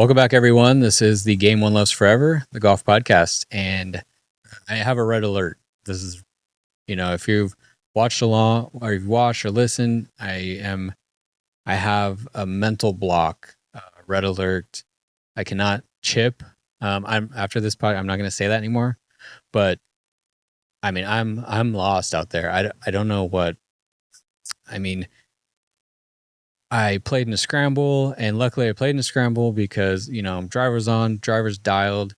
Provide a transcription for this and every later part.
Welcome back, everyone. This is the Game One Loves Forever, the golf podcast, and I have a red alert. This is, if you've watched along or you've watched or listened, I have a mental block. Red alert. I cannot chip. I'm after this pod. I'm not going to say that anymore. But I mean, I'm lost out there. I don't know what. I mean, I played in a scramble, and luckily I played in a scramble because driver's on, driver's dialed,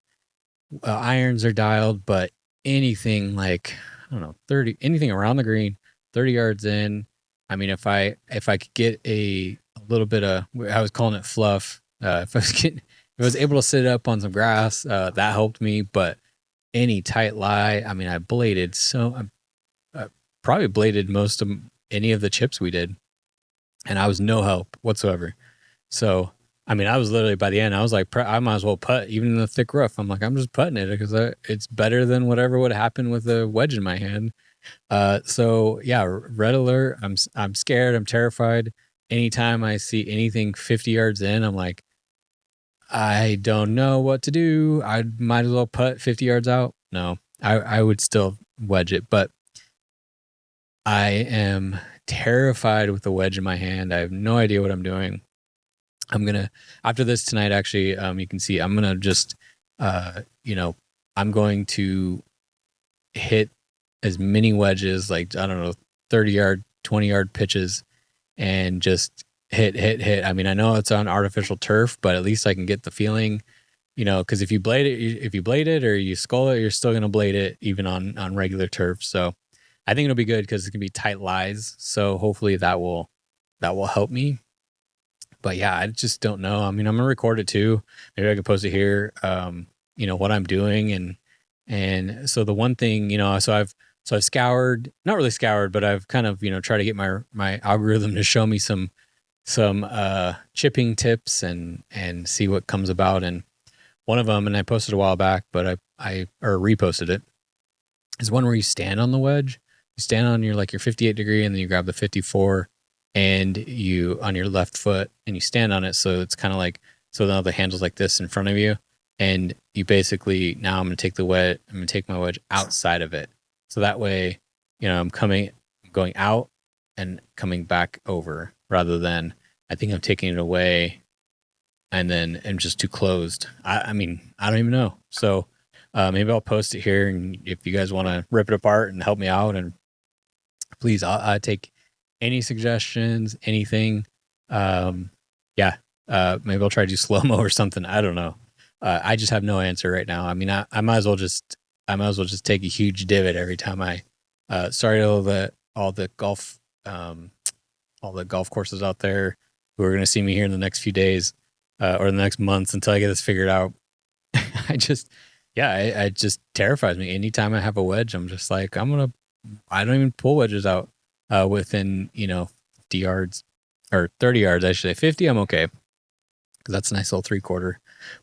irons are dialed, but anything like I don't know 30, anything around the green, 30 yards in. I mean, if I could get a little bit of, I was calling it fluff. If I was able to sit up on some grass, that helped me. But any tight lie, I mean, I bladed I probably bladed most of any of the chips we did, and I was no help whatsoever. So, I mean, I was literally by the end, I was like, I might as well putt even in the thick rough. I'm like, I'm just putting it because it's better than whatever would happen with a wedge in my hand. So yeah, red alert. I'm scared. I'm terrified. Anytime I see anything 50 yards in, I'm like, I don't know what to do. I might as well putt 50 yards out. No, I would still wedge it, but I am terrified with the wedge in my hand. I have no idea what I'm doing. I'm gonna after this tonight. Actually, you can see I'm gonna just, I'm going to hit as many wedges, like I don't know, 30-yard, 20-yard pitches, and just hit. I mean, I know it's on artificial turf, but at least I can get the feeling, because if you blade it or you skull it, you're still gonna blade it even on regular turf. So I think it'll be good because it can be tight lies. So hopefully that will help me. But yeah, I just don't know. I mean, I'm gonna record it too. Maybe I could post it here. What I'm doing, and so the one thing, I've scoured, not really scoured, but I've kind of tried to get my algorithm to show me some chipping tips and see what comes about. And one of them, and I posted a while back, but I reposted it, is one where you stand on the wedge. You stand on your 58 degree, and then you grab the 54 and you on your left foot and you stand on it. So it's kind of like, so now the handle's like this in front of you. And you basically, now I'm going to take my wedge outside of it. So that way, I'm going out and coming back over rather than, I think I'm taking it away and then I'm just too closed. I mean, I don't even know. So maybe I'll post it here. And if you guys want to rip it apart and help me out, and please, I'll take any suggestions, anything. Maybe I'll try to do slow-mo or something. I don't know. I just have no answer right now. I mean, I might as well just take a huge divot every time I sorry to all the golf courses out there who are going to see me here in the next few days or the next months until I get this figured out. It just terrifies me. Anytime I have a wedge, I'm just like, I don't even pull wedges out within 50 yards or 30 yards. I should say 50. I'm okay because that's a nice little 3/4.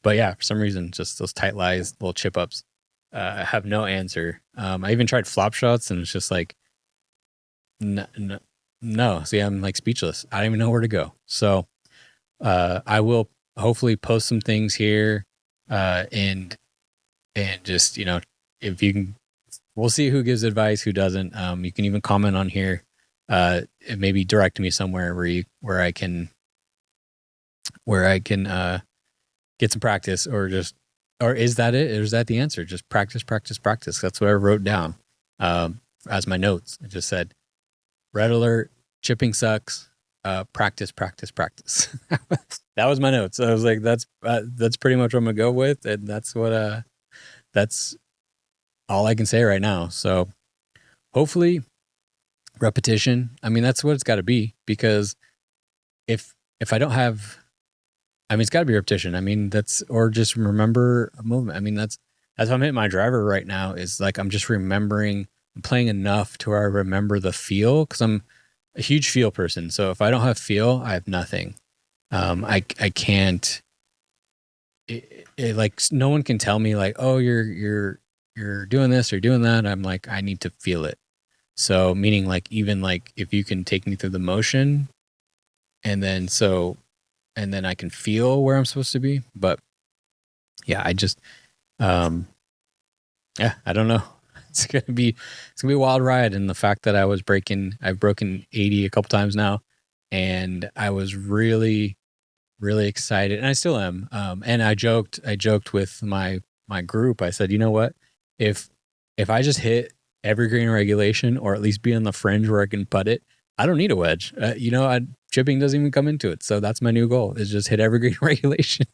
But yeah, for some reason, just those tight lies, little chip ups, I have no answer. I even tried flop shots, and it's just like, no. See, I'm like speechless. I don't even know where to go. So I will hopefully post some things here, and just if you can, we'll see who gives advice, who doesn't. You can even comment on here. Maybe direct me somewhere where I can get some practice, or is that it? Or is that the answer? Just practice. That's what I wrote down as my notes. I just said, red alert, chipping sucks, practice. That was my notes. I was like, that's pretty much what I'm gonna go with, and that's all I can say right now. So hopefully repetition. I mean, that's what it's got to be, because if I don't have, I mean, it's got to be repetition. I mean, or just remember a movement. I mean, that's how I'm hitting my driver right now, is like, I'm just remembering, I'm playing enough to where I remember the feel, because I'm a huge feel person. So if I don't have feel, I have nothing. I can't, like, no one can tell me like, oh, you're doing this or doing that. I'm like, I need to feel it. So meaning, like, even like if you can take me through the motion, and then and then I can feel where I'm supposed to be. But yeah, I just um yeah, I don't know. It's gonna be a wild ride, and the fact that I've broken 80 a couple times now, and I was really excited, and I still am. And I joked with my group. I said, you know what, if I just hit every green regulation, or at least be on the fringe where I can putt it, I don't need a wedge. Chipping doesn't even come into it, so that's my new goal: is just hit every green regulation.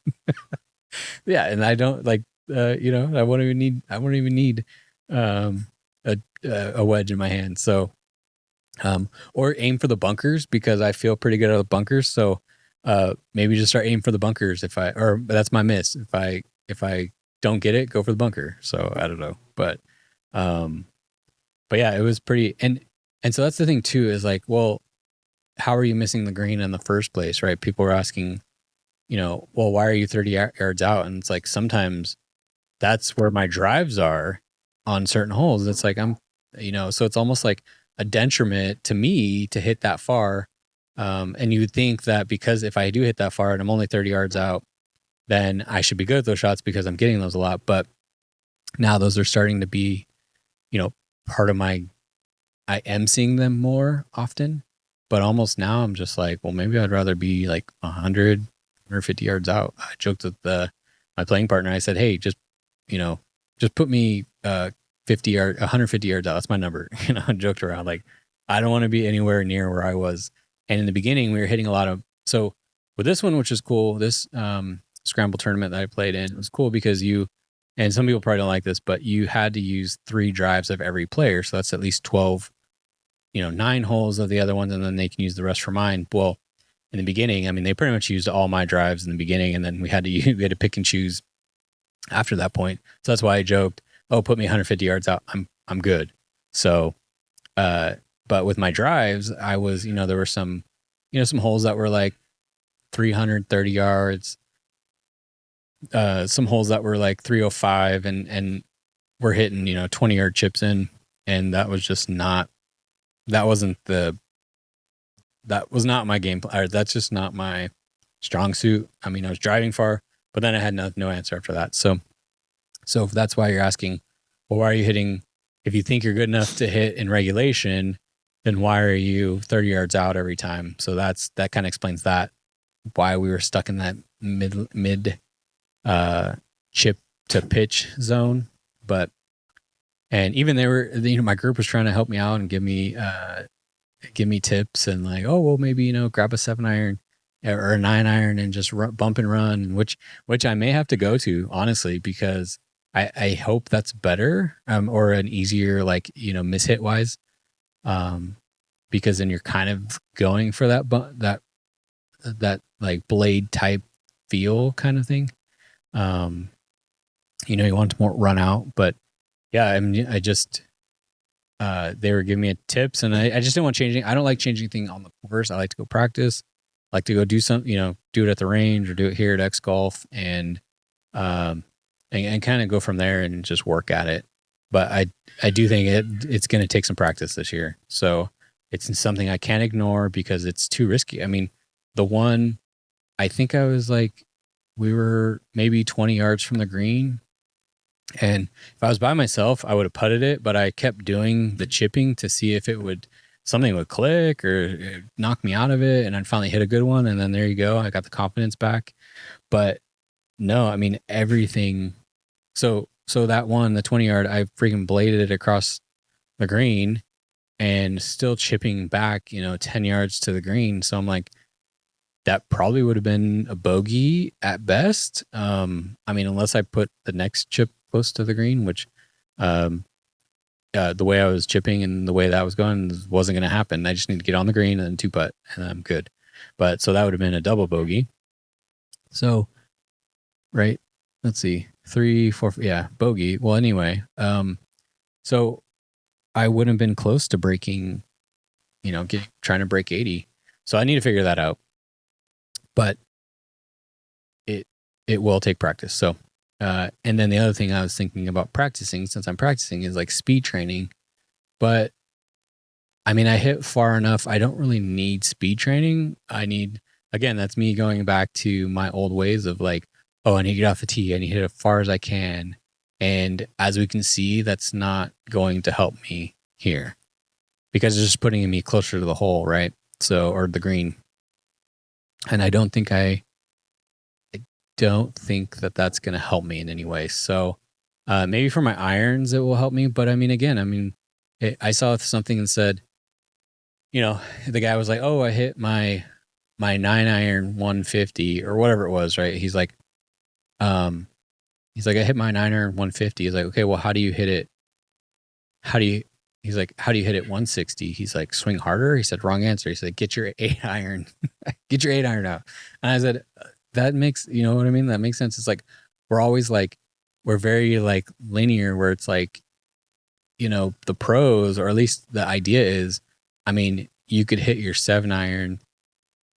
Yeah, and I don't like, I won't even need um, a wedge in my hand. So, or aim for the bunkers, because I feel pretty good at the bunkers. So, maybe just start aiming for the bunkers. Or that's my miss. If I don't get it, go for the bunker. So I don't know, um, but yeah, it was pretty. And so that's the thing too, is like, well, how are you missing the green in the first place, right? People were asking, well, why are you 30 yards out? And it's like, sometimes that's where my drives are on certain holes. It's like, so it's almost like a detriment to me to hit that far. And you would think that because if I do hit that far and I'm only 30 yards out, then I should be good at those shots because I'm getting those a lot. But now those are starting to be, part of I am seeing them more often, but almost now I'm just like, well, maybe I'd rather be like 150 yards out. I joked with my playing partner. I said, hey, just put me 150 yards out. That's my number. I joked around, like, I don't want to be anywhere near where I was. And in the beginning, we were hitting a lot of, so with this one, which is cool, this scramble tournament that I played in, it was cool because and some people probably don't like this, but you had to use 3 drives of every player. So that's at least 12, 9 holes of the other ones, and then they can use the rest for mine. Well, in the beginning, I mean, they pretty much used all my drives in the beginning, and then we had to pick and choose after that point. So that's why I joked, oh, put me 150 yards out, I'm good. So, but with my drives, I was, there were some holes that were like 330 yards, some holes that were like 305, and we're hitting, 20-yard chips in, and that was just not, that wasn't that was not my game plan. That's just not my strong suit. I mean, I was driving far, but then I had no answer after that. So if that's why you're asking, well, why are you hitting, if you think you're good enough to hit in regulation, then why are you 30 yards out every time? So that kind of explains that, why we were stuck in that mid chip to pitch zone. But, and even they were, my group was trying to help me out and give me tips, and like, oh, well, maybe, grab a 7-iron or a 9-iron and just bump and run, which I may have to go to, honestly, because I hope that's better, or an easier, like, mishit wise, because then you're kind of going for that like blade type feel kind of thing. You want to more run out, but yeah, I mean, they were giving me tips, and I just didn't want changing. I don't like changing anything on the course. I like to go practice, I like to go do do it at the range, or do it here at X Golf, and kind of go from there and just work at it. But I do think it's going to take some practice this year. So it's something I can't ignore because it's too risky. I mean, the one, I think I was like, we were maybe 20 yards from the green, and if I was by myself, I would have putted it, but I kept doing the chipping to see if something would click or knock me out of it. And I'd finally hit a good one. And then there you go. I got the confidence back. But no, I mean, everything. So that one, the 20-yard, I freaking bladed it across the green and still chipping back, 10 yards to the green. So I'm like, that probably would have been a bogey at best. I mean, unless I put the next chip close to the green, which the way I was chipping and the way that was going wasn't going to happen. I just need to get on the green and then 2-putt, and I'm good. But so that would have been a double bogey. So, right, let's see, 3, 4, yeah, bogey. Well, anyway, so I wouldn't have been close to breaking, trying to break 80. So I need to figure that out. But it will take practice. So, and then the other thing I was thinking about practicing, since I'm practicing, is like speed training. But I mean, I hit far enough. I don't really need speed training. I need again, that's me going back to my old ways of like, oh, I need to get off the tee. I need to hit it as far as I can. And as we can see, that's not going to help me here because it's just putting me closer to the hole, right? So, or the green. And I don't think that that's going to help me in any way. So, maybe for my irons, it will help me. But I mean, again, I saw something and said, the guy was like, "Oh, I hit my 9-iron 150 or whatever it was, right?" Um, he's like, "I hit my 9-iron 150." He's like, "Okay, well, how do you hit it? How do you?" He's like, "How do you hit it 160?" He's like, "Swing harder." He said, "Wrong answer." He said, "Get your 8-iron, get your 8-iron out." And I said, "That makes, you know what I mean? That makes sense." It's like we're always like we're very like linear, where it's like, the pros, or at least the idea is, I mean, you could hit your 7-iron,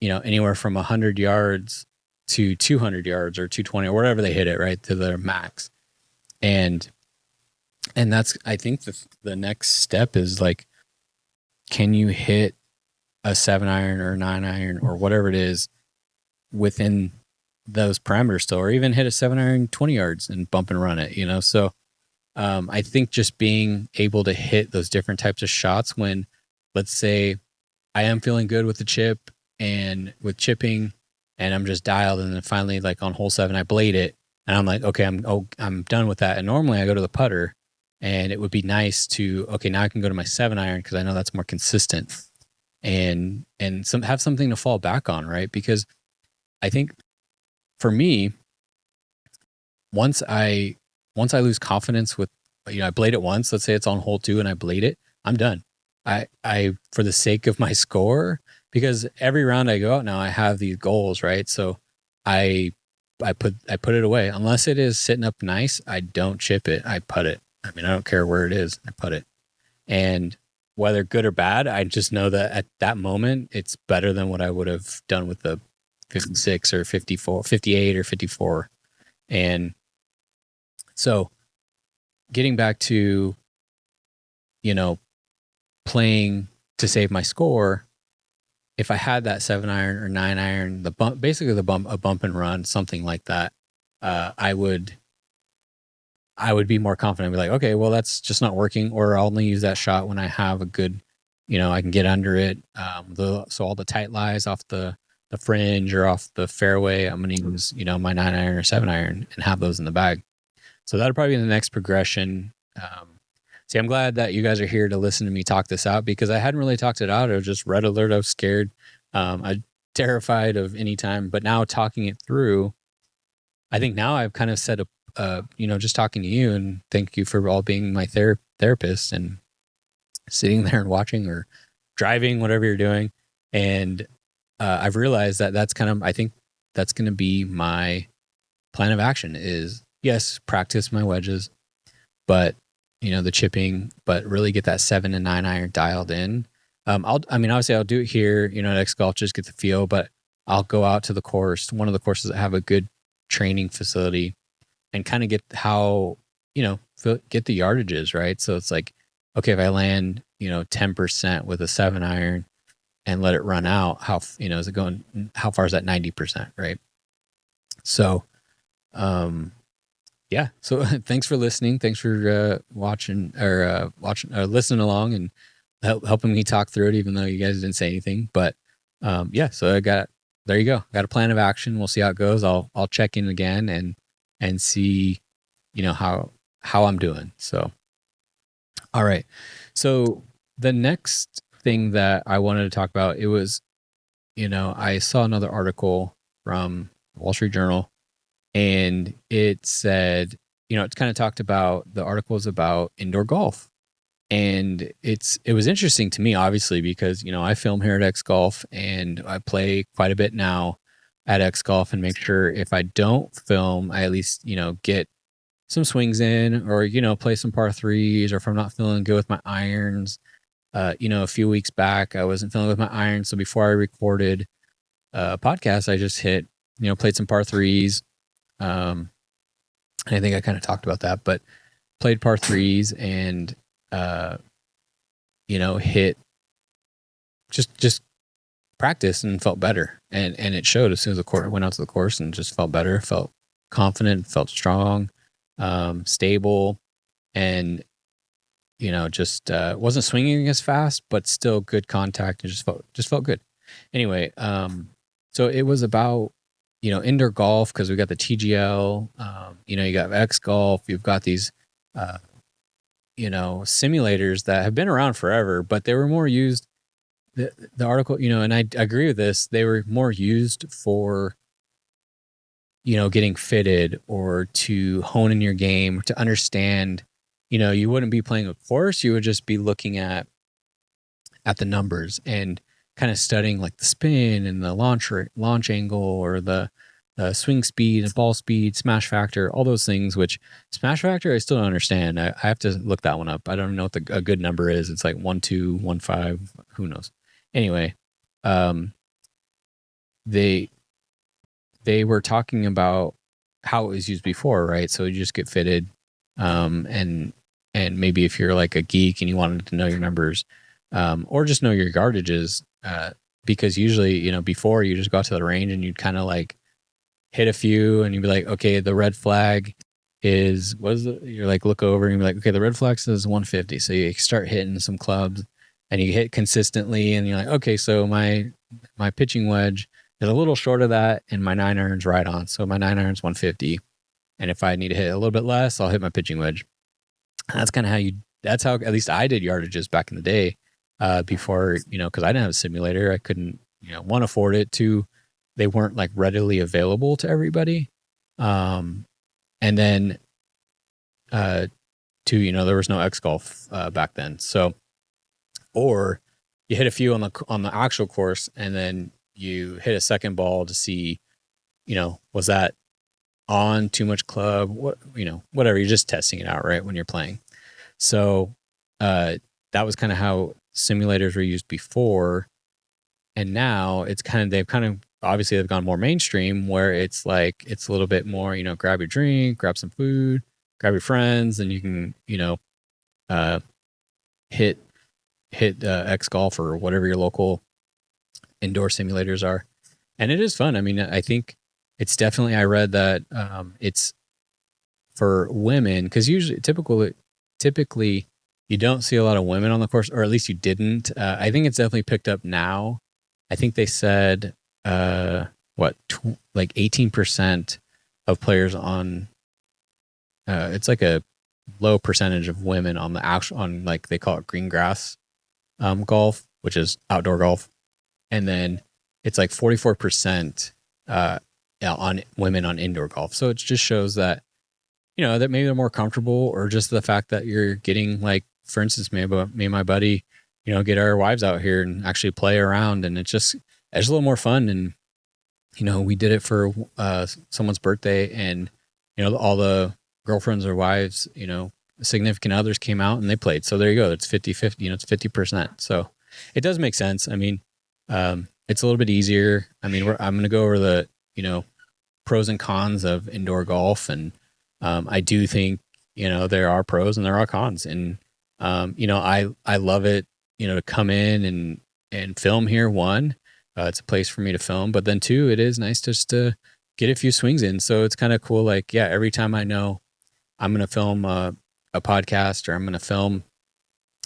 anywhere from 100 yards to 200 yards or 220 or whatever they hit it, right, to their max. And that's, I think the next step is like, can you hit a 7-iron or 9-iron or whatever it is within those parameters still, or even hit a 7-iron 20 yards and bump and run it, So I think just being able to hit those different types of shots when, let's say, I am feeling good with the chip and with chipping, and I'm just dialed, and then finally, like on hole 7, I blade it, and I'm like, okay, I'm done with that. And normally I go to the putter, and it would be nice to, okay, now I can go to my 7-iron because I know that's more consistent, and have something to fall back on, right? Because I think for me, once I lose confidence with, I blade it once, let's say it's on hole 2 and I blade it, I'm done. I for the sake of my score, because every round I go out now, I have these goals, right? So I put it away. Unless it is sitting up nice, I don't chip it. I putt it. I mean, I don't care where it is. I putt it. And whether good or bad, I just know that at that moment, it's better than what I would have done with the 56 or 54, 58 or 54. And so getting back to, playing to save my score, if I had that 7-iron or 9-iron, a bump and run, something like that, I would be more confident. I'd be like, okay, well, that's just not working, or I'll only use that shot when I have a good, I can get under it. So all the tight lies off the fringe or off the fairway, I'm going to use, my 9-iron or 7-iron and have those in the bag. So that'll probably be the next progression. See, I'm glad that you guys are here to listen to me talk this out, because I hadn't really talked it out. I was just red alert. I was scared. I'm terrified of any time, but now talking it through, I think now I've kind of set up, just talking to you, and thank you for all being my therapist and sitting there and watching or driving, whatever you're doing. And I've realized that I think that's going to be my plan of action is, yes, practice my wedges, but the chipping, but really get that 7 and 9-iron dialed in. Obviously I'll do it here, at X Golf, just get the feel, but I'll go out to the course, one of the courses that have a good training facility, and kind of get how, get the yardages, right? So it's like, okay, if I land, 10% with a 7-iron and let it run out, how, is it going, how far is that 90%, right? So, yeah. So thanks for listening. Thanks for watching or listening along and helping me talk through it, even though you guys didn't say anything. But yeah, so there you go. Got a plan of action. We'll see how it goes. I'll check in again and see, how I'm doing. So, all right. So the next thing that I wanted to talk about, it was, I saw another article from Wall Street Journal, and it said, it's kind of talked about, the article is about indoor golf. And it was interesting to me, obviously, because, I film here at X Golf and I play quite a bit now at X Golf, and make sure if I don't film, I at least, get some swings in, or, play some par threes, or if I'm not feeling good with my irons. A few weeks back, I wasn't feeling with my irons. So before I recorded a podcast, I just played some par threes. And I think I kind of talked about that, but played par threes and, hit just practiced and felt better. And it showed as soon as the court went out to the course and just felt better, felt confident, felt strong, stable, and just wasn't swinging as fast, but still good contact and just felt good. Anyway, so it was about indoor golf because we got the TGL. You got X golf. You've got these simulators that have been around forever, but they were more used. The article, and I agree with this. They were more used for getting fitted or to hone in your game, to understand. You wouldn't be playing a course. You would just be looking at the numbers and kind of studying like the spin and the launch angle or the swing speed and ball speed, smash factor, all those things. Which smash factor, I still don't understand. I have to look that one up. I don't know what a good number is. It's like 1.2, 1.5. Who knows? Anyway, they were talking about how it was used before, right? So you just get fitted, and maybe if you're like a geek and you wanted to know your numbers, or just know your yardages, because usually, before you just go out to the range and you'd kind of like hit a few and you'd be like, okay, the red flag is, what is it? You're like, look over and you're like, okay, the red flag says 150. So you start hitting some clubs and you hit consistently and you're like, okay, so my pitching wedge is a little short of that and my 9-iron's right on. So my 9-iron's 150. And if I need to hit a little bit less, I'll hit my pitching wedge. That's kind of that's how at least I did yardages back in the day, before, because I didn't have a simulator. I couldn't, one, afford it. Two, they weren't like readily available to everybody. And then, two, there was no X golf, back then. So, or you hit a few on the actual course and then you hit a second ball to see, was that on too much club, whatever. You're just testing it out, right, when you're playing. So that was kind of how simulators were used before, and now they've gone more mainstream, where it's like it's a little bit more, grab your drink, grab some food, grab your friends, and you can hit X golf or whatever your local indoor simulators are, and it is fun. I mean, I think it's definitely, I read that it's for women, because typically you don't see a lot of women on the course, or at least you didn't. I think it's definitely picked up now. I think they said like 18% of players on it's like a low percentage of women on like they call it green grass golf, which is outdoor golf, and then it's like 44% on women on indoor golf. So it just shows that, that maybe they're more comfortable, or just the fact that you're getting, like, for instance, me and my buddy, get our wives out here and actually play around. And it's just a little more fun. And, we did it for someone's birthday, and, all the girlfriends or wives, significant others came out and they played. So there you go. It's 50-50, it's 50%. So it does make sense. I mean, it's a little bit easier. I mean, I'm going to go over the, pros and cons of indoor golf. And I do think, there are pros and there are cons. And, I love it, to come in and film here. One, it's a place for me to film, but then two, it is nice just to get a few swings in. So it's kind of cool. Like, yeah, every time I know I'm going to film a podcast, or I'm going to film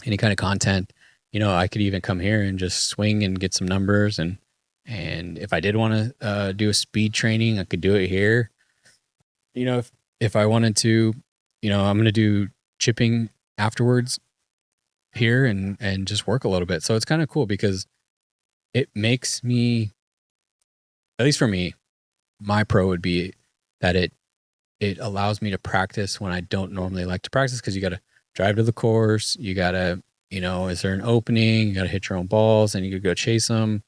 any kind of content, I could even come here and just swing and get some numbers. And if I did want to do a speed training, I could do it here. If I wanted to, I'm going to do chipping afterwards here and just work a little bit. So it's kind of cool because it makes me, at least for me, my pro would be that it allows me to practice when I don't normally like to practice, because you got to drive to the course. You got to, is there an opening? You got to hit your own balls and you could go chase them.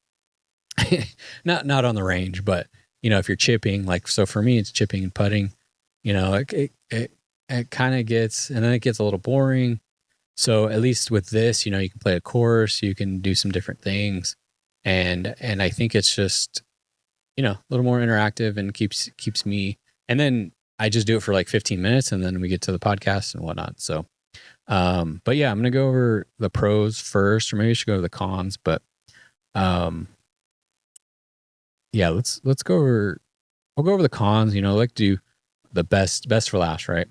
not on the range, but, if you're chipping, like, so for me, it's chipping and putting, it kind of gets, and then it gets a little boring. So at least with this, you can play a course, you can do some different things. And I think it's just, a little more interactive and keeps me, and then I just do it for like 15 minutes and then we get to the podcast and whatnot. So, but yeah, I'm going to go over the pros first, or maybe I should go to the cons, but, yeah, let's go over. I'll go over the cons. I like to do the best for last, right?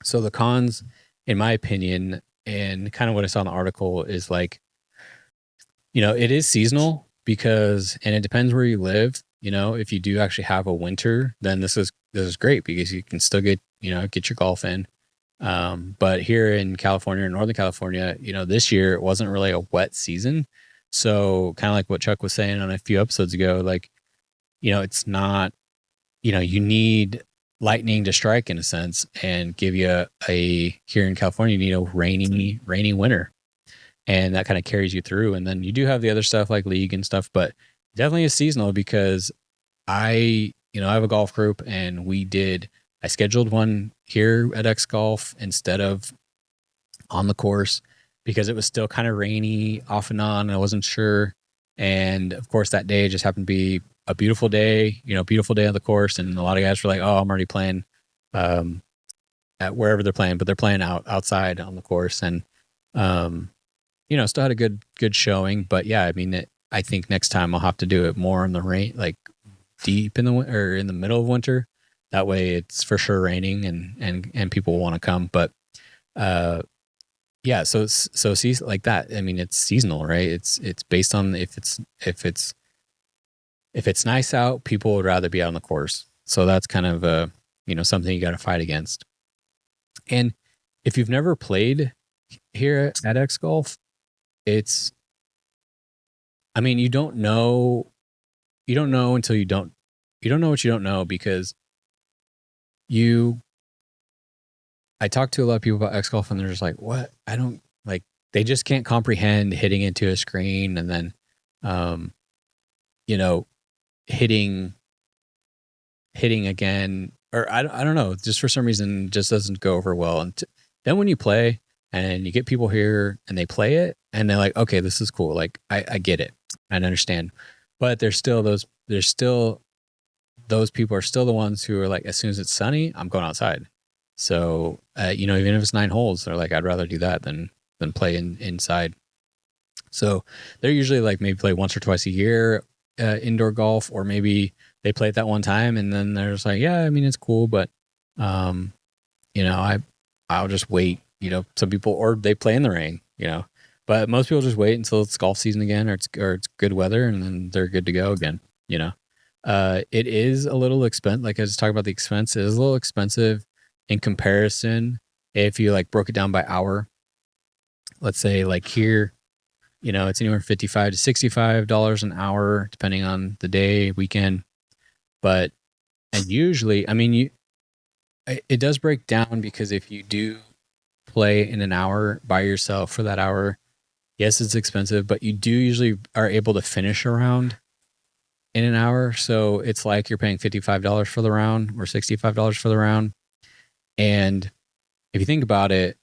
So the cons, in my opinion, and kind of what I saw in the article is like, it is seasonal because, and it depends where you live. If you do actually have a winter, then this is great because you can still get your golf in. But here in California, Northern California, this year it wasn't really a wet season. So kind of like what Chuck was saying on a few episodes ago, like, it's not, you need lightning to strike in a sense and give you here in California, you need a rainy winter. And that kind of carries you through. And then you do have the other stuff like league and stuff, but definitely is seasonal because I have a golf group and I scheduled one here at X Golf instead of on the course because it was still kind of rainy off and on. And I wasn't sure. And of course, that day just happened to be a beautiful day, beautiful day on the course. And a lot of guys were like, oh, I'm already playing um, at wherever they're playing, but they're playing outside on the course. And, still had a good showing. But yeah, I mean, I think next time I'll have to do it more in the rain, like deep in the or in the middle of winter. That way, it's for sure raining and people will want to come. But uh, yeah, so see like that. I mean, it's seasonal, right? It's based on if it's nice out, people would rather be out on the course. So that's kind of something you got to fight against. And if you've never played here at X Golf, it's I mean, you don't know until you don't know what you don't know because you I talk to a lot of people about X Golf and they're just like, what? I don't like they just can't comprehend hitting into a screen and then um you know hitting again, or I don't know, just for some reason just doesn't go over well. And then when you play and you get people here and they play it and they're like, okay, this is cool. Like I get it. I understand. But those people are still the ones who are like, as soon as it's sunny, I'm going outside. So, even if it's 9 holes, they're like, I'd rather do that than play inside. So they're usually like maybe play once or twice a year indoor golf, or maybe they play it that one time and then they're just like, yeah, I mean, it's cool, but um, I'll just wait. Some people, or they play in the rain. But most people just wait until it's golf season again, or it's good weather, and then they're good to go again. It is a little expensive. Like I was talking about the expense, it is a little expensive in comparison. If you like broke it down by hour, let's say like here, it's anywhere from $55 to $65 an hour, depending on the day, weekend. But and usually, I mean, it does break down because if you do play in an hour by yourself for that hour, yes, it's expensive, but you do usually are able to finish a round in an hour. So it's like you're paying $55 for the round or $65 for the round. And if you think about it,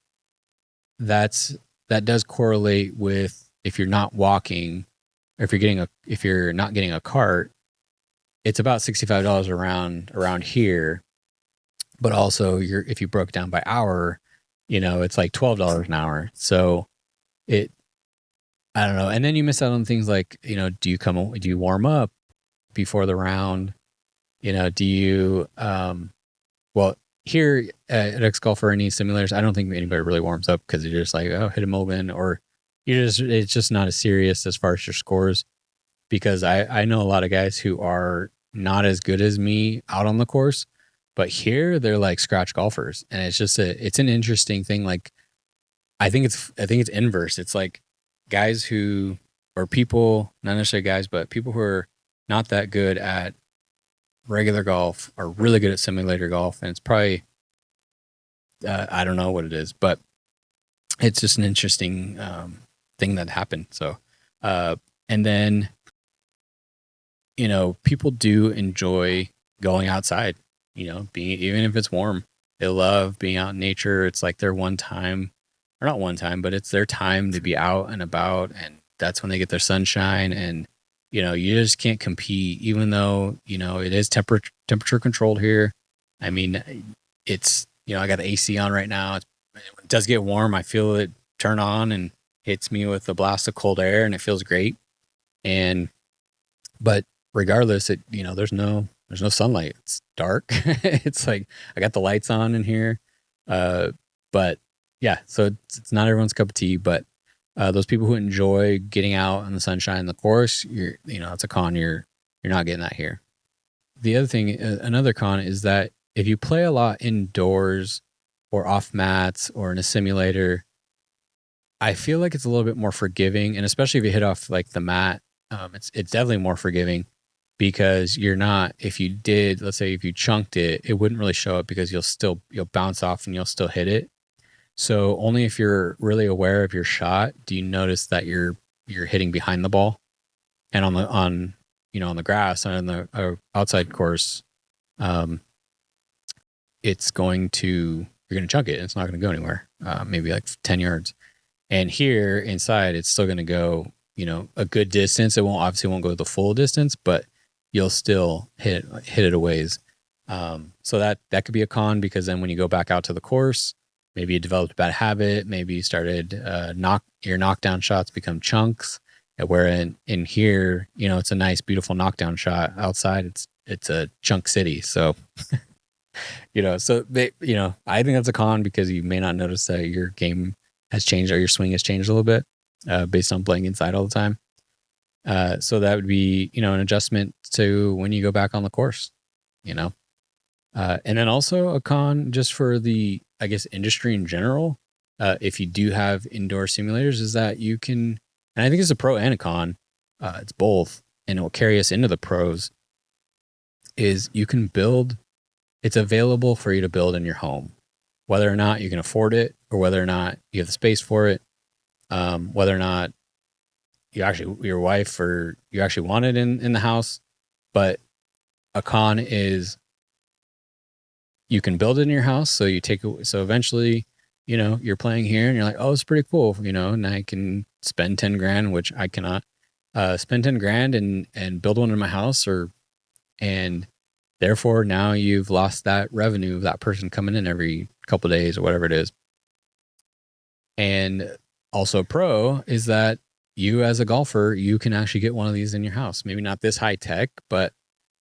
that does correlate with if you're not walking, or if you're not getting a cart, it's about $65 around here. But also if you broke down by hour, it's like $12 an hour. So I don't know. And then you miss out on things like, do you warm up before the round? Do you, well, here at X Golf or any simulators, I don't think anybody really warms up because you're just like, oh, hit a moment, or it's just not as serious as far as your scores. Because I know a lot of guys who are not as good as me out on the course, but here they're like scratch golfers. And it's an interesting thing. Like, I think it's inverse. It's like guys or people, not necessarily guys, but people who are not that good at regular golf are really good at simulator golf. And it's probably, I don't know what it is, but it's just an interesting thing that happened. So, and then, people do enjoy going outside, even if it's warm, they love being out in nature. It's like their one time, or not one time, but it's their time to be out and about. And that's when they get their sunshine. And, you just can't compete, even though, it is temperature controlled here. I mean, it's, I got the AC on right now. It does get warm. I feel it turn on and hits me with a blast of cold air, and it feels great. But regardless, there's no sunlight. It's dark. It's like I got the lights on in here. But yeah, so it's not everyone's cup of tea, but those people who enjoy getting out in the sunshine in the course, it's a con. You're not getting that here. The other thing, another con is that if you play a lot indoors or off mats or in a simulator, I feel like it's a little bit more forgiving, and especially if you hit off like the mat, it's definitely more forgiving because you're not. If you did, let's say, if you chunked it, it wouldn't really show up because you'll bounce off and you'll still hit it. So only if you're really aware of your shot do you notice that you're hitting behind the ball, and on the grass and on the outside course, um, you're going to chunk it. It's not going to go anywhere. Maybe like 10 yards. And here inside, it's still going to go, a good distance. It won't go the full distance, but you'll still hit it a ways. So that could be a con because then when you go back out to the course, maybe you developed a bad habit. Maybe you started your knockdown shots become chunks. Where in here, it's a nice, beautiful knockdown shot. Outside, it's a chunk city. So, I think that's a con because you may not notice that your game has changed or your swing has changed a little bit based on playing inside all the time. So that would be, an adjustment to when you go back on the course, and then also a con just for the, I guess, industry in general. If you do have indoor simulators is that you can, and I think it's a pro and a con, it's both, and it will carry us into the pros, is you can build, it's available for you to build in your home, whether or not you can afford it or whether or not you have the space for it, whether or not your wife or you actually want it in the house. But a con is you can build it in your house. So so eventually, you're playing here and you're like, oh, it's pretty cool, and I can spend 10 grand, which I cannot spend 10 grand and build one in my house and therefore now you've lost that revenue of that person coming in every couple of days or whatever it is. And also pro is that you as a golfer, you can actually get one of these in your house. Maybe not this high tech, but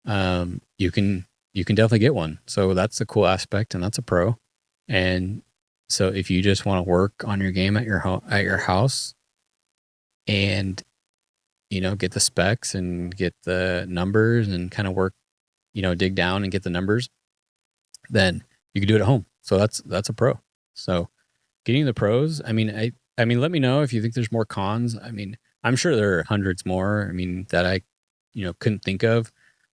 you can definitely get one. So that's a cool aspect and that's a pro. And so if you just want to work on your game at your house and, get the specs and get the numbers and kind of work, dig down and get the numbers, then you can do it at home. So that's a pro. So getting the pros, I mean, let me know if you think there's more cons. I mean, I'm sure there are hundreds more, that I, couldn't think of,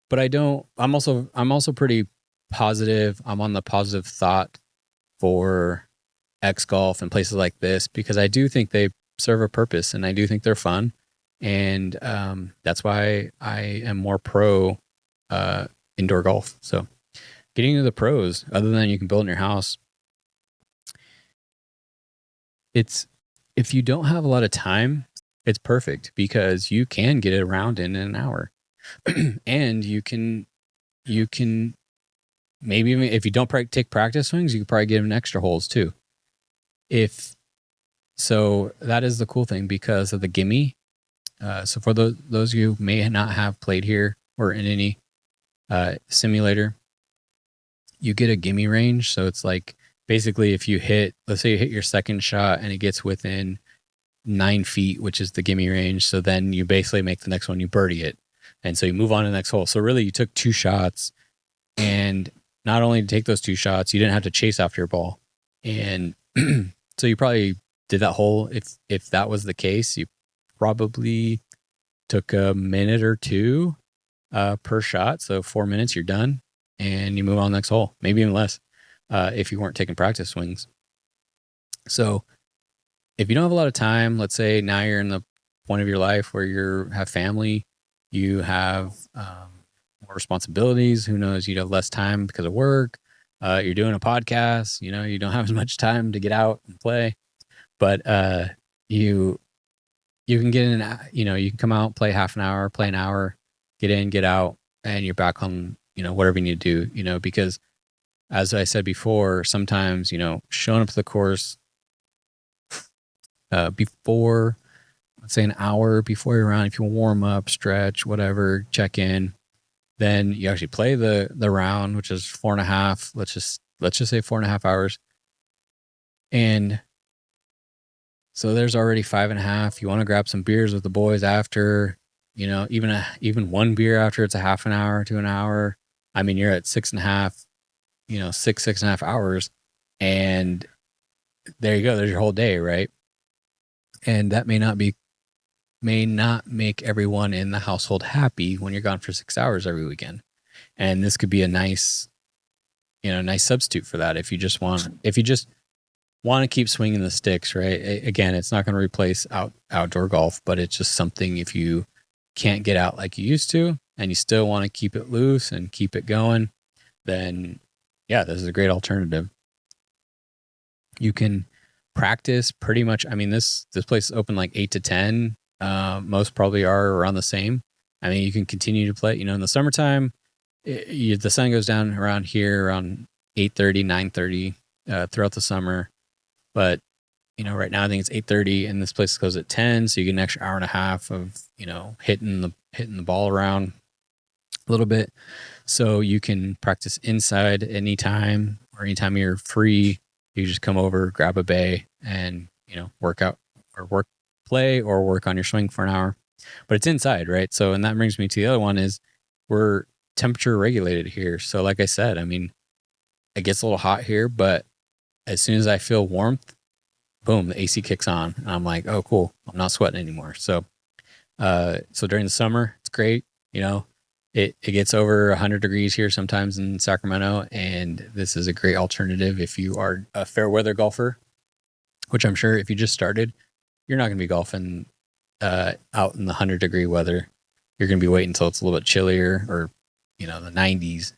but I'm also pretty positive. I'm on the positive thought for X golf and places like this because I do think they serve a purpose and I do think they're fun. And that's why I am more pro indoor golf. So getting to the pros, other than you can build in your house, if you don't have a lot of time, it's perfect because you can get it around in an hour. And you can maybe even if you don't take practice swings, you can probably get them extra holes too. So that is the cool thing because of the gimme. So for those of you who may not have played here or in any simulator, you get a gimme range. So it's like basically if let's say you hit your second shot and it gets within 9 feet, which is the gimme range. So then you basically make the next one, you birdie it. And so you move on to the next hole. So really you took 2 shots, and not only to take those 2 shots, you didn't have to chase after your ball. And so you probably did that hole. If that was the case, you probably took a minute or 2 per shot. So 4 minutes, you're done and you move on to the next hole, maybe even less if you weren't taking practice swings. So if you don't have a lot of time, let's say now you're in the point of your life where you have family, you have more responsibilities. Who knows? You'd have less time because of work. You're doing a podcast. You don't have as much time to get out and play. But you can get in. You can come out, play half an hour, play an hour, get in, get out, and you're back on. Whatever you need to do. Because as I said before, sometimes showing up to the course before let's say an hour before your round, if you warm up, stretch, whatever, check in, then you actually play the round, which is 4.5. Let's just say 4.5 hours. And so there's already 5.5. You want to grab some beers with the boys after, even one beer after it's a half an hour to an hour. I mean, you're at 6.5, 6.5 hours. And there you go. There's your whole day, right? And that may not make everyone in the household happy when you're gone for 6 hours every weekend. And this could be a nice substitute for that if you just want to keep swinging the sticks, right? Again, it's not going to replace outdoor golf, but it's just something if you can't get out like you used to and you still want to keep it loose and keep it going, then yeah, this is a great alternative. You can practice pretty much. I mean, this place is open like 8 to 10. Most probably are around the same. I mean, you can continue to play, in the summertime, the sun goes down around here around 8:30, 9:30 throughout the summer. But, right now I think it's 8:30 and this place goes at 10. So you get an extra hour and a half of, hitting the ball around a little bit. So you can practice inside anytime you're free. You just come over, grab a bay and, work out or play or work on your swing for an hour, but it's inside, right? So, and that brings me to the other one is we're temperature regulated here. So like I said, I mean, it gets a little hot here, but as soon as I feel warmth, boom, the AC kicks on and I'm like, oh, cool. I'm not sweating anymore. So, so during the summer, it's great. It gets over 100 degrees here sometimes in Sacramento. And this is a great alternative if you are a fair weather golfer, which I'm sure if you just started, you're not going to be golfing out in the 100-degree weather. You're going to be waiting until it's a little bit chillier or, the 90s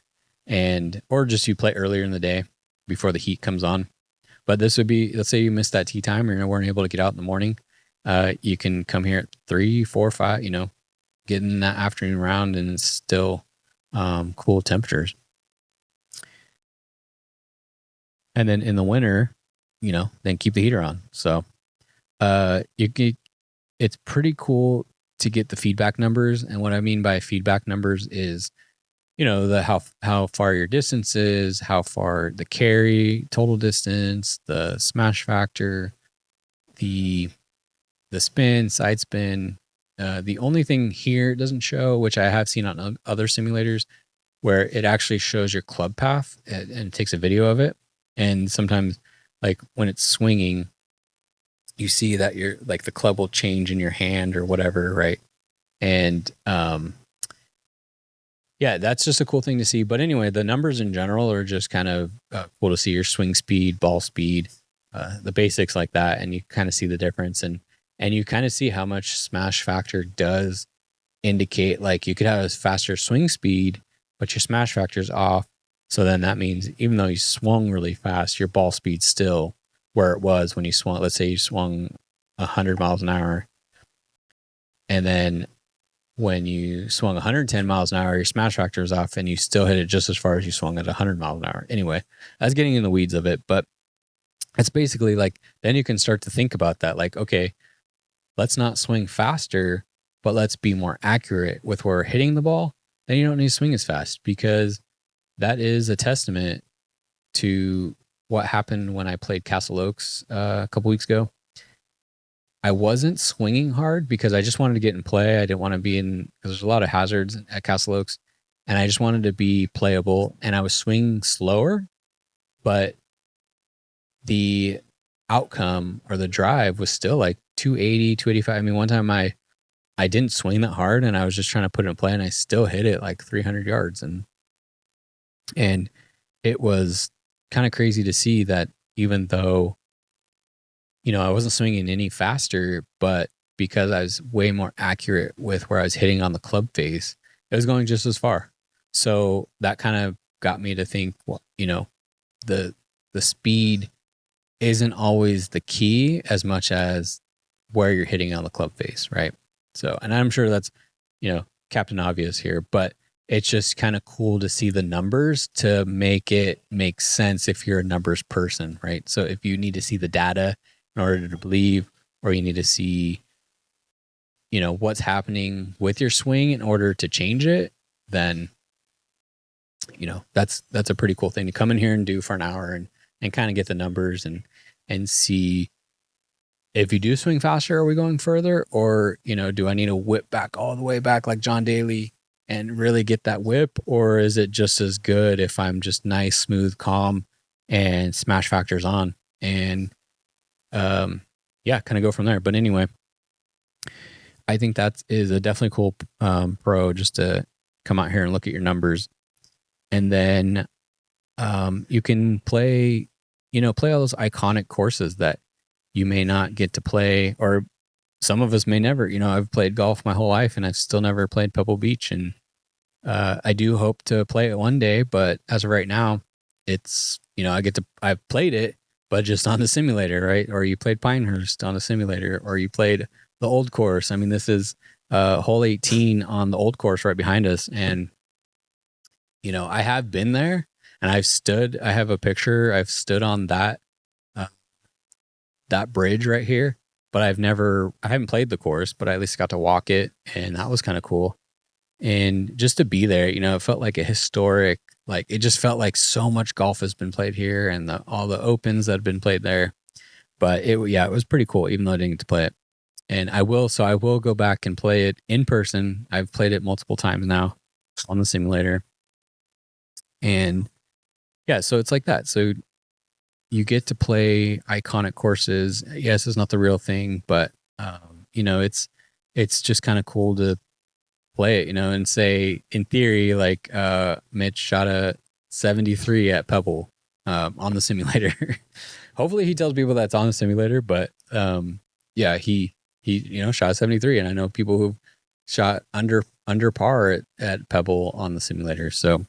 or just you play earlier in the day before the heat comes on. But this would be, let's say you missed that tee time or you weren't able to get out in the morning. You can come here at 3, 4, 5, get in that afternoon round and it's still cool temperatures. And then in the winter, then keep the heater on. So it's pretty cool to get the feedback numbers. And what I mean by feedback numbers is, how far your distance is, how far the carry, total distance, the smash factor, the spin, side spin. The only thing here it doesn't show, which I have seen on other simulators, where it actually shows your club path and it takes a video of it. And sometimes, like when it's swinging, you see that the club will change in your hand or whatever, right? And yeah, that's just a cool thing to see. But anyway, the numbers in general are just kind of cool to see your swing speed, ball speed, the basics like that, and you kind of see the difference and you kind of see how much smash factor does indicate. Like you could have a faster swing speed, but your smash factor is off. So then that means even though you swung really fast, your ball speed's still where it was when you swung. Let's say you swung 100 miles an hour. And then when you swung 110 miles an hour, your smash factor is off and you still hit it just as far as you swung at 100 miles an hour. Anyway, that's getting in the weeds of it. But it's basically like, then you can start to think about that. Like, okay, let's not swing faster, but let's be more accurate with where we're hitting the ball. Then you don't need to swing as fast because that is a testament to what happened when I played Castle Oaks a couple weeks ago. I wasn't swinging hard because I just wanted to get in play. I didn't want to be in, because there's a lot of hazards at Castle Oaks, and I just wanted to be playable. And I was swinging slower, but the outcome or the drive was still like 280, 285. I mean, one time I didn't swing that hard and I was just trying to put it in play and I still hit it like 300 yards. And it was kind of crazy to see that even though, I wasn't swinging any faster, but because I was way more accurate with where I was hitting on the club face, it was going just as far. So that kind of got me to think, well, the speed isn't always the key as much as where you're hitting on the club face, right? So, and I'm sure that's, Captain Obvious here, but it's just kind of cool to see the numbers to make it make sense if you're a numbers person, right? So if you need to see the data in order to believe, or you need to see, what's happening with your swing in order to change it, then that's a pretty cool thing to come in here and do for an hour and kind of get the numbers and see if you do swing faster, are we going further? Or, do I need to whip back all the way back like John Daly and really get that whip? Or is it just as good if I'm just nice, smooth, calm and smash factors on? And yeah, kind of go from there. But anyway, I think that is a definitely cool pro just to come out here and look at your numbers. And then you can play all those iconic courses that you may not get to play, or some of us may never. I've played golf my whole life and I've still never played Pebble Beach. And I do hope to play it one day, but as of right now, it's, I've played it, but just on the simulator, right? Or you played Pinehurst on the simulator, or you played the old course. I mean, this is hole 18 on the old course right behind us. And, I have been there and I have a picture. I've stood on that bridge right here, but I haven't played the course, but I at least got to walk it. And that was kind of cool. And just to be there, it felt like a historic, it just felt like so much golf has been played here and all the opens that have been played there. But it was pretty cool, even though I didn't get to play it. And I will go back and play it in person. I've played it multiple times now on the simulator. And yeah, so it's like that. So you get to play iconic courses. Yes, it's not the real thing, but it's just kind of cool to play it, and say in theory, like Mitch shot a 73 at Pebble on the simulator. Hopefully he tells people that's on the simulator, but yeah, he shot 73, and I know people who've shot under par at Pebble on the simulator. So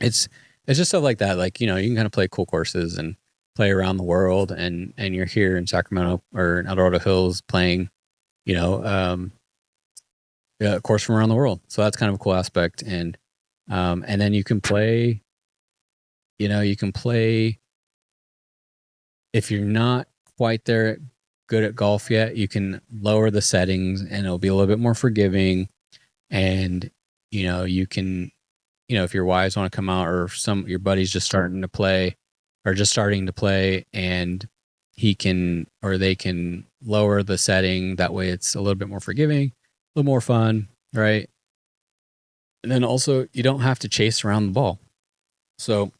it's just stuff like that. Like, you can kind of play cool courses and play around the world, and you're here in Sacramento or in El Dorado Hills playing, a course from around the world. So that's kind of a cool aspect. And then you can play, if you're not quite there good at golf yet, you can lower the settings and it'll be a little bit more forgiving. And, you can, if your wives want to come out, or your buddy's just starting to play and they can lower the setting. That way it's a little bit more forgiving, a little more fun, right? And then also you don't have to chase around the ball. So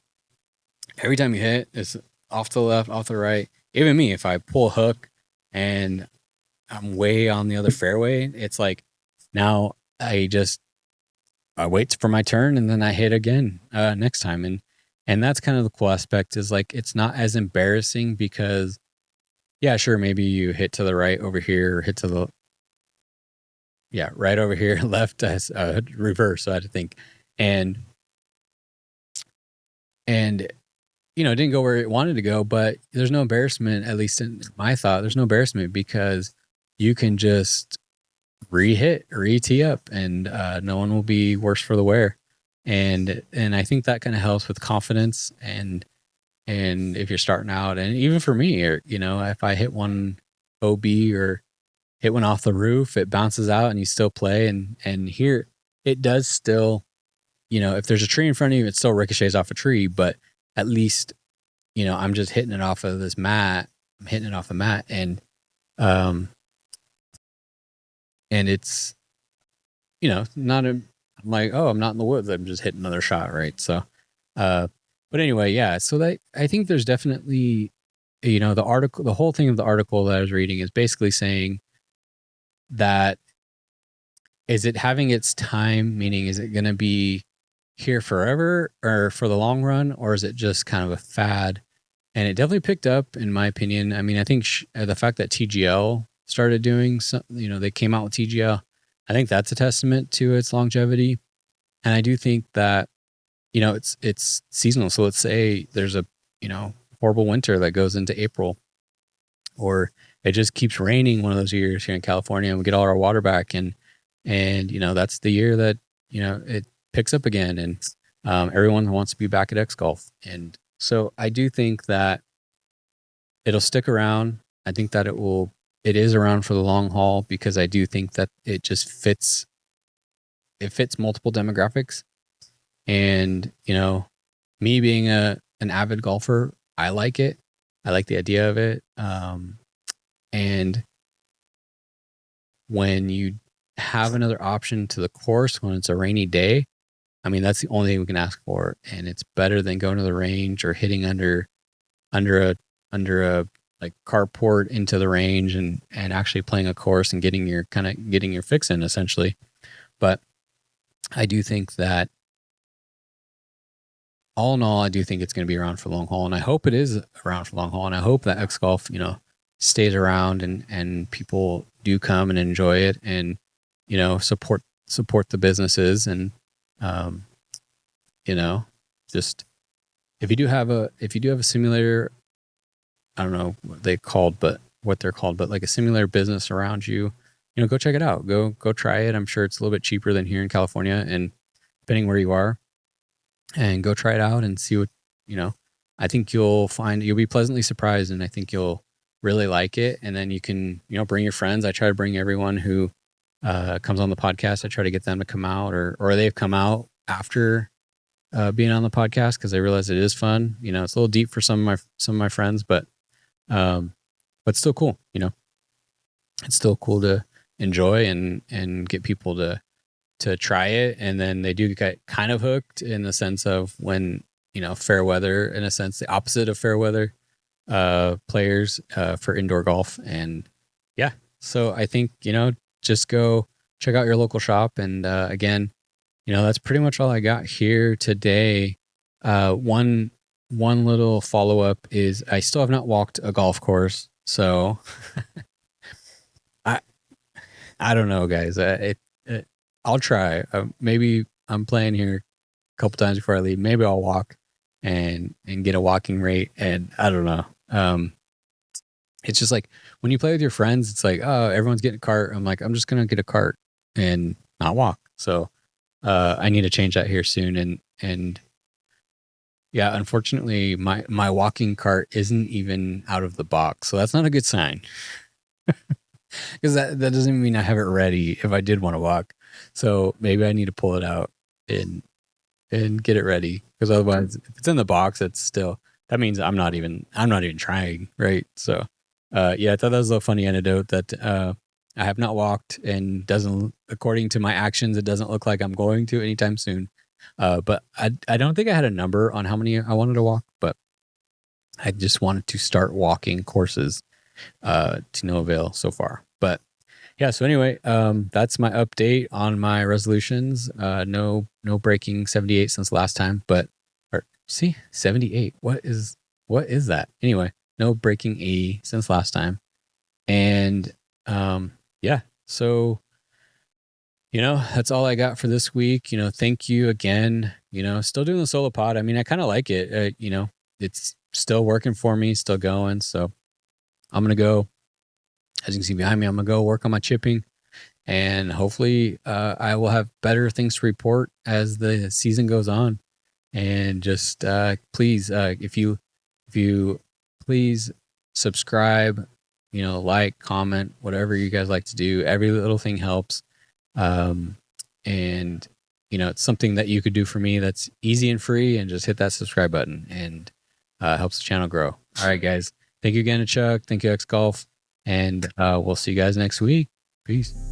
every time you hit, it's off to the left, off to the right. Even me, if I pull a hook and I'm way on the other fairway, it's like now I wait for my turn and then I hit again next time. And that's kind of the cool aspect, is like it's not as embarrassing, because yeah, sure, maybe you hit to the right over here, or hit to the right over here, left as reverse. So I had to think, and it didn't go where it wanted to go, but there's no embarrassment, at least in my thought. There's no embarrassment, because you can just re-tee up, and no one will be worse for the wear. And I think that kind of helps with confidence, and if you're starting out, and even for me, or if I hit one OB or hit one off the roof, it bounces out and you still play, and here it does still, if there's a tree in front of you, it still ricochets off a tree, but at least, I'm just hitting it off of this mat. I'm hitting it off the mat, and it's, not I'm like, oh, I'm not in the woods. I'm just hitting another shot. Right. So, but anyway, yeah. So I think there's definitely, the whole thing of the article that I was reading is basically saying that, is it having its time? Meaning, is it going to be here forever or for the long run, or is it just kind of a fad? And it definitely picked up, in my opinion. I mean, I think the fact that TGL started doing some, they came out with TGL, I think that's a testament to its longevity. And I do think that, it's seasonal. So let's say there's a, horrible winter that goes into April, or it just keeps raining one of those years here in California, and we get all our water back. And that's the year that, it picks up again, and everyone wants to be back at X Golf. And so I do think that it'll stick around. I think that it will it is around for the long haul because I do think that it just fits. It fits multiple demographics, and me being an avid golfer, I like it. I like the idea of it. And when you have another option to the course when it's a rainy day, I mean, that's the only thing we can ask for, and it's better than going to the range or hitting under a under a like carport into the range and actually playing a course and getting your fix in essentially. But I do think that all in all, I do think it's going to be around for long haul, and I hope it is around for long haul, and I hope that X Golf, stays around and people do come and enjoy it, and support the businesses, and um, just if you do have a simulator, I don't know what they're called, but like a simulator business around you, go check it out. Go try it. I'm sure it's a little bit cheaper than here in California, and depending where you are, and go try it out and see what, I think you'll be pleasantly surprised, and I think you'll really like it. And then you can, bring your friends. I try to bring everyone who comes on the podcast. I try to get them to come out, or they've come out after being on the podcast, because I realize it is fun. It's a little deep for some of my friends, but still cool. It's still cool to enjoy and get people to try it. And then they do get kind of hooked in the sense of when, fair weather, in a sense, the opposite of fair weather players for indoor golf. And yeah, so I think, just go check out your local shop. And again, that's pretty much all I got here today. One little follow up is I still have not walked a golf course. So I don't know, guys. I'll try. Maybe I'm playing here a couple times before I leave. Maybe I'll walk and get a walking rate. And I don't know. It's just like when you play with your friends, it's like, oh, everyone's getting a cart. I'm like, I'm just gonna get a cart and not walk. So I need to change that here soon. And yeah, unfortunately, my walking cart isn't even out of the box, so that's not a good sign. Because that doesn't mean I have it ready if I did want to walk. So maybe I need to pull it out and get it ready. Because otherwise, if it's in the box, that means I'm not even trying, right? So yeah, I thought that was a funny anecdote that I have not walked, and doesn't, according to my actions, it doesn't look like I'm going to anytime soon. But I don't think I had a number on how many I wanted to walk, but I just wanted to start walking courses to no avail so far. But yeah, so anyway, that's my update on my resolutions. No breaking 78 since last time, but 78. What is that? Anyway, no breaking 80 since last time. And yeah, so that's all I got for this week. Thank you again. Still doing the solo pod. I mean, I kind of like it. It's still working for me, still going. So I'm going to go, as you can see behind me, I'm going to go work on my chipping, and hopefully I will have better things to report as the season goes on. And just please, if you please subscribe, like, comment, whatever you guys like to do. Every little thing helps. And it's something that you could do for me that's easy and free, and just hit that subscribe button, and helps the channel grow. All right, guys. Thank you again to Chuck. Thank you, X Golf. And we'll see you guys next week. Peace.